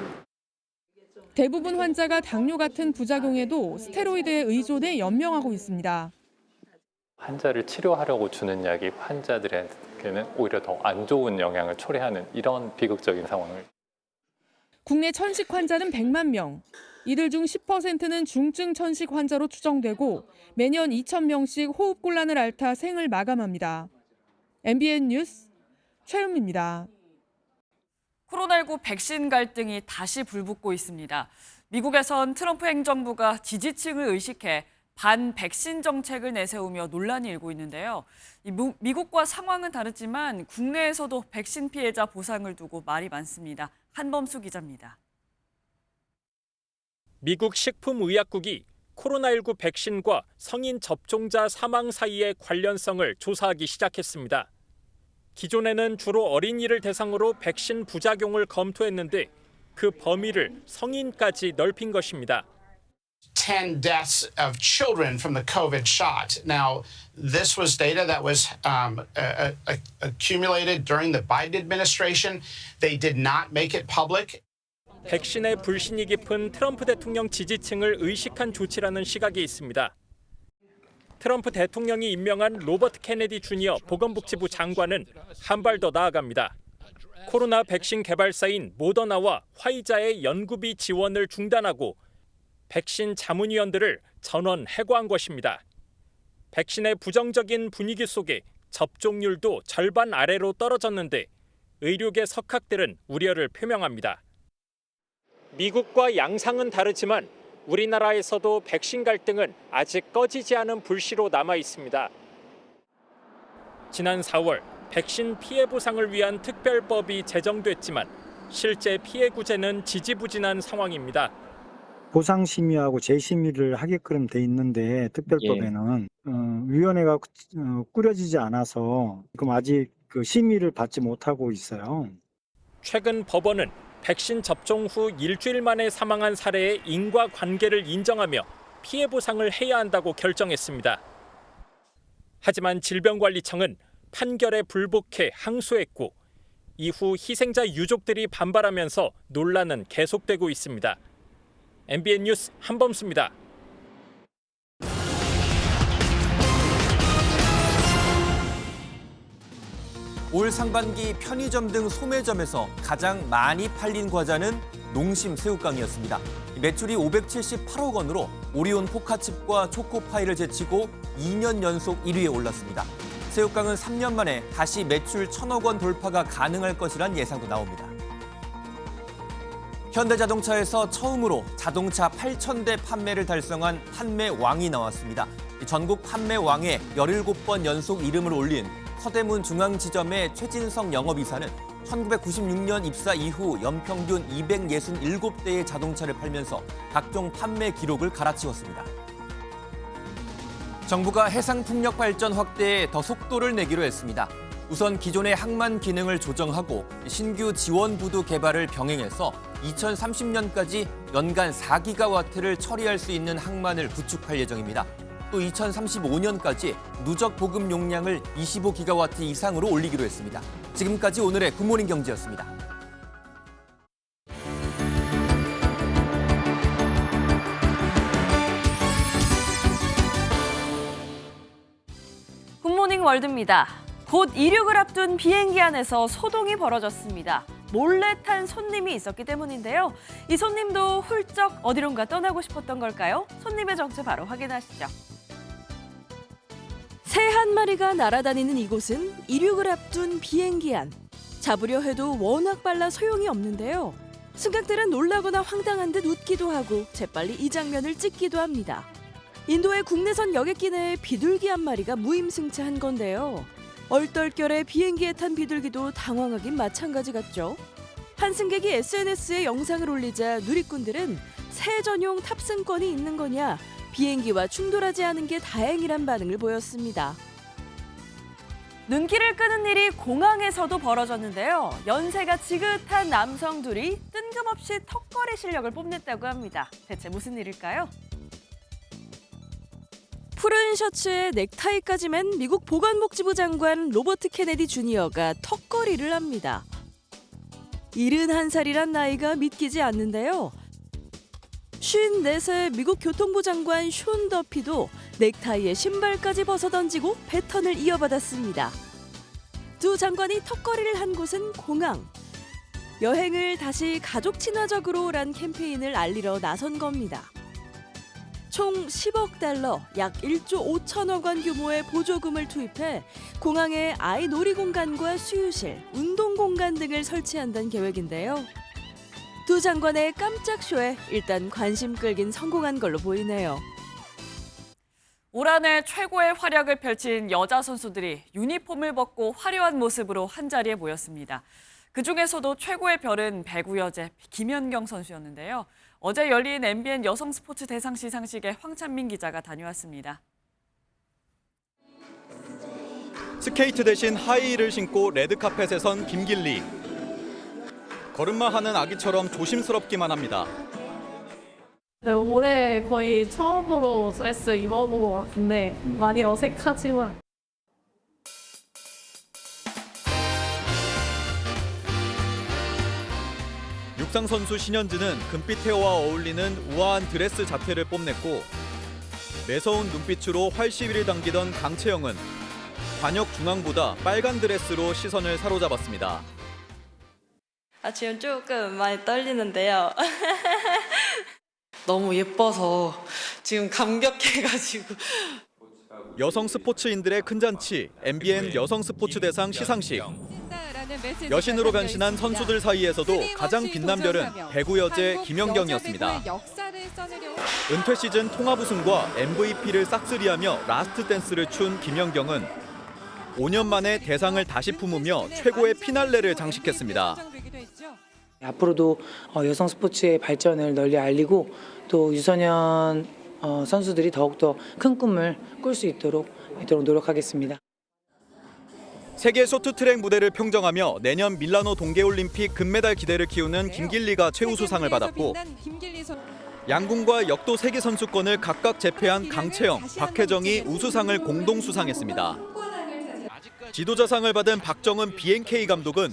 [SPEAKER 28] 대부분 환자가 당뇨 같은 부작용에도 스테로이드에 의존해 연명하고 있습니다.
[SPEAKER 15] 환자를 치료하려고 주는 약이 환자들에게는 오히려 더 안 좋은 영향을 초래하는 이런 비극적인 상황을.
[SPEAKER 28] 국내 천식 환자는 100만 명. 이들 중 10%는 중증 천식 환자로 추정되고 매년 2,000명씩 호흡곤란을 앓다 생을 마감합니다. MBN 뉴스 최은미입니다.
[SPEAKER 2] 코로나19 백신 갈등이 다시 불붙고 있습니다. 미국에선 트럼프 행정부가 지지층을 의식해 반백신 정책을 내세우며 논란이 일고 있는데요. 미국과 상황은 다르지만 국내에서도 백신 피해자 보상을 두고 말이 많습니다. 한범수 기자입니다.
[SPEAKER 23] 미국 식품의약국이 코로나19 백신과 성인 접종자 사망 사이의 관련성을 조사하기 시작했습니다. 기존에는 주로 어린이를 대상으로 백신 부작용을 검토했는데 그 범위를 성인까지 넓힌 것입니다.
[SPEAKER 17] 10 deaths of children from the COVID shot. Now, this was data that was accumulated during the Biden administration. They did not make it public.
[SPEAKER 23] 백신에 불신이 깊은 트럼프 대통령 지지층을 의식한 조치라는 시각이 있습니다. 트럼프 대통령이 임명한 로버트 케네디 주니어 보건복지부 장관은 한 발 더 나아갑니다. 코로나 백신 개발사인 모더나와 화이자의 연구비 지원을 중단하고 백신 자문위원들을 전원 해고한 것입니다. 백신의 부정적인 분위기 속에 접종률도 절반 아래로 떨어졌는데 의료계 석학들은 우려를 표명합니다. 미국과 양상은 다르지만 우리나라에서도 백신 갈등은 아직 꺼지지 않은 불씨로 남아 있습니다. 지난 4월 백신 피해 보상을 위한 특별법이 제정됐지만 실제 피해 구제는 지지부진한 상황입니다.
[SPEAKER 18] 보상 심의하고 재심의를 하게끔 돼 있는데 특별법에는 위원회가 꾸려지지 않아서 그럼 아직 그 심의를 받지 못하고 있어요.
[SPEAKER 23] 최근 법원은 백신 접종 후 일주일 만에 사망한 사례의 인과관계를 인정하며 피해 보상을 해야 한다고 결정했습니다. 하지만 질병관리청은 판결에 불복해 항소했고 이후 희생자 유족들이 반발하면서 논란은 계속되고 있습니다. MBN 뉴스 한범수입니다.
[SPEAKER 1] 올 상반기 편의점 등 소매점에서 가장 많이 팔린 과자는 농심 새우깡이었습니다. 매출이 578억 원으로 오리온 포카칩과 초코파이를 제치고 2년 연속 1위에 올랐습니다. 새우깡은 3년 만에 다시 매출 1,000억 원 돌파가 가능할 것이란 예상도 나옵니다. 현대자동차에서 처음으로 자동차 8,000대 판매를 달성한 판매왕이 나왔습니다. 전국 판매왕에 17번 연속 이름을 올린 서대문 중앙지점의 최진성 영업이사는 1996년 입사 이후 연평균 267대의 자동차를 팔면서 각종 판매 기록을 갈아치웠습니다. 정부가 해상풍력 발전 확대에 더 속도를 내기로 했습니다. 우선 기존의 항만 기능을 조정하고 신규 지원부두 개발을 병행해서 2030년까지 연간 4기가와트를 처리할 수 있는 항만을 구축할 예정입니다. 또 2035년까지 누적 보급 용량을 25기가와트 이상으로 올리기로 했습니다. 지금까지 오늘의 굿모닝 경제였습니다.
[SPEAKER 2] 굿모닝 월드입니다. 곧 이륙을 앞둔 비행기 안에서 소동이 벌어졌습니다. 몰래 탄 손님이 있었기 때문인데요. 이 손님도 훌쩍 어디론가 떠나고 싶었던 걸까요? 손님의 정체 바로 확인하시죠. 새 한 마리가 날아다니는 이곳은 이륙을 앞둔 비행기 안. 잡으려 해도 워낙 빨라 소용이 없는데요. 승객들은 놀라거나 황당한 듯 웃기도 하고 재빨리 이 장면을 찍기도 합니다. 인도의 국내선 여객기 내에 비둘기 한 마리가 무임승차한 건데요. 얼떨결에 비행기에 탄 비둘기도 당황하긴 마찬가지 같죠. 한 승객이 SNS에 영상을 올리자 누리꾼들은 새 전용 탑승권이 있는 거냐, 비행기와 충돌하지 않은 게 다행이란 반응을 보였습니다. 눈길을 끄는 일이 공항에서도 벌어졌는데요. 연세가 지긋한 남성 둘이 뜬금없이 턱걸이 실력을 뽐냈다고 합니다. 대체 무슨 일일까요? 푸른 셔츠에 넥타이까지 맨 미국 보건복지부 장관 로버트 케네디 주니어가 턱걸이를 합니다. 71살이란 나이가 믿기지 않는데요. 54세 미국 교통부 장관 숀 더피도 넥타이에 신발까지 벗어던지고 배턴을 이어받았습니다. 두 장관이 턱걸이를 한 곳은 공항. 여행을 다시 가족 친화적으로란 캠페인을 알리러 나선 겁니다. 총 10억 달러, 약 1조 5천억 원 규모의 보조금을 투입해 공항에 아이 놀이공간과 수유실, 운동공간 등을 설치한다는 계획인데요. 두 장관의 깜짝 쇼에 일단 관심 끌긴 성공한 걸로 보이네요. 올 한 해 최고의 활약을 펼친 여자 선수들이 유니폼을 벗고 화려한 모습으로 한자리에 모였습니다. 그중에서도 최고의 별은 배구 여제 김연경 선수였는데요. 어제 열린 MBN 여성 스포츠 대상 시상식에 황찬민 기자가 다녀왔습니다.
[SPEAKER 5] 스케이트 대신 하이힐을 신고 레드카펫에 선 김길리. 걸음마하는 아기처럼 조심스럽기만 합니다.
[SPEAKER 7] 네, 올해 거의 처음으로 드레스 입어본 것 같은데 많이 어색하지만
[SPEAKER 5] 육상 선수 신현주는 금빛 헤어와 어울리는 우아한 드레스 자태를 뽐냈고 매서운 눈빛으로 활시위를 당기던 강채영은 관역 중앙보다 빨간 드레스로 시선을 사로잡았습니다.
[SPEAKER 19] 지금 조금 많이 떨리는데요. 너무 예뻐서 지금 감격해가지고.
[SPEAKER 5] 여성 스포츠인들의 큰 잔치, MBN 여성 스포츠 대상 시상식. 여신으로 변신한 선수들 사이에서도 가장 빛난 별은 배구 여제 김연경이었습니다. 은퇴 시즌 통합 우승과 MVP를 싹쓸이하며 라스트 댄스를 춘 김연경은 5년 만에 대상을 다시 품으며 최고의 피날레를 장식했습니다.
[SPEAKER 20] 앞으로도 여성 스포츠의 발전을 널리 알리고 또 유소년 선수들이 더욱더 큰 꿈을 꿀 수 있도록 노력하겠습니다.
[SPEAKER 5] 세계 쇼트트랙 무대를 평정하며 내년 밀라노 동계올림픽 금메달 기대를 키우는 김길리가 최우수상을 받았고 양궁과 역도 세계 선수권을 각각 제패한 강채영, 박혜정이 우수상을 공동 수상했습니다. 지도자상을 받은 박정은 BNK 감독은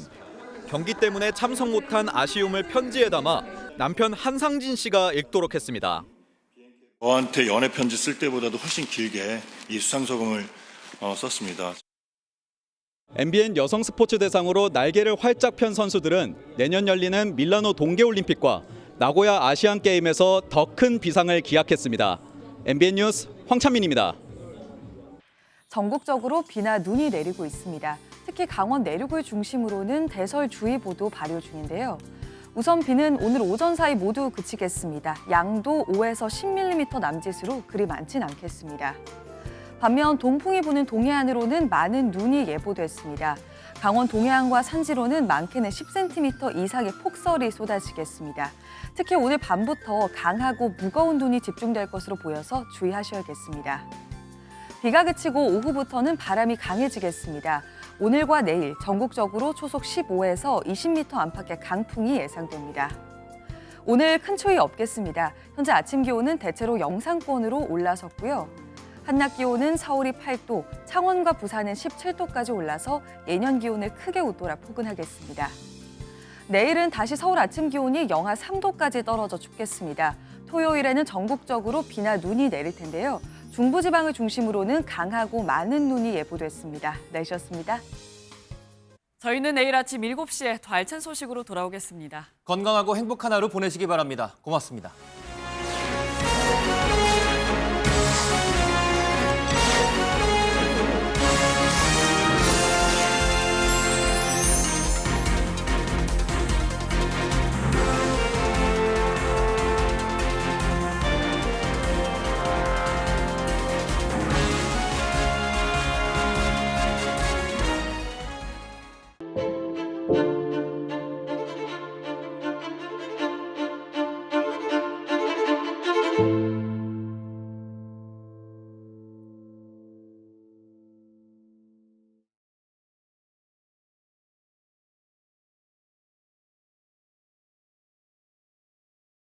[SPEAKER 5] 경기 때문에 참석 못한 아쉬움을 편지에 담아 남편 한상진 씨가 읽도록 했습니다.
[SPEAKER 21] 저한테 연애 편지 쓸 때보다도 훨씬 길게 이 수상소감을 썼습니다.
[SPEAKER 5] MBN 여성 스포츠 대상으로 날개를 활짝 편 선수들은 내년 열리는 밀라노 동계올림픽과 나고야 아시안게임에서 더 큰 비상을 기약했습니다. MBN 뉴스 황찬민입니다.
[SPEAKER 22] 전국적으로 비나 눈이 내리고 있습니다. 특히 강원 내륙을 중심으로는 대설주의보도 발효 중인데요. 우선 비는 오늘 오전 사이 모두 그치겠습니다. 양도 5에서 10mm 남짓으로 그리 많진 않겠습니다. 반면 동풍이 부는 동해안으로는 많은 눈이 예보됐습니다. 강원 동해안과 산지로는 많게는 10cm 이상의 폭설이 쏟아지겠습니다. 특히 오늘 밤부터 강하고 무거운 눈이 집중될 것으로 보여서 주의하셔야겠습니다. 비가 그치고 오후부터는 바람이 강해지겠습니다. 오늘과 내일 전국적으로 초속 15에서 20m 안팎의 강풍이 예상됩니다. 오늘 큰 추위 없겠습니다. 현재 아침 기온은 대체로 영상권으로 올라섰고요. 한낮 기온은 서울이 8도, 창원과 부산은 17도까지 올라서 예년 기온을 크게 웃돌아 포근하겠습니다. 내일은 다시 서울 아침 기온이 영하 3도까지 떨어져 춥겠습니다. 토요일에는 전국적으로 비나 눈이 내릴 텐데요. 중부지방을 중심으로는 강하고 많은 눈이 예보됐습니다. 날씨였습니다.
[SPEAKER 2] 저희는 내일 아침 7시에 더 알찬 소식으로 돌아오겠습니다.
[SPEAKER 1] 건강하고 행복한 하루 보내시기 바랍니다. 고맙습니다.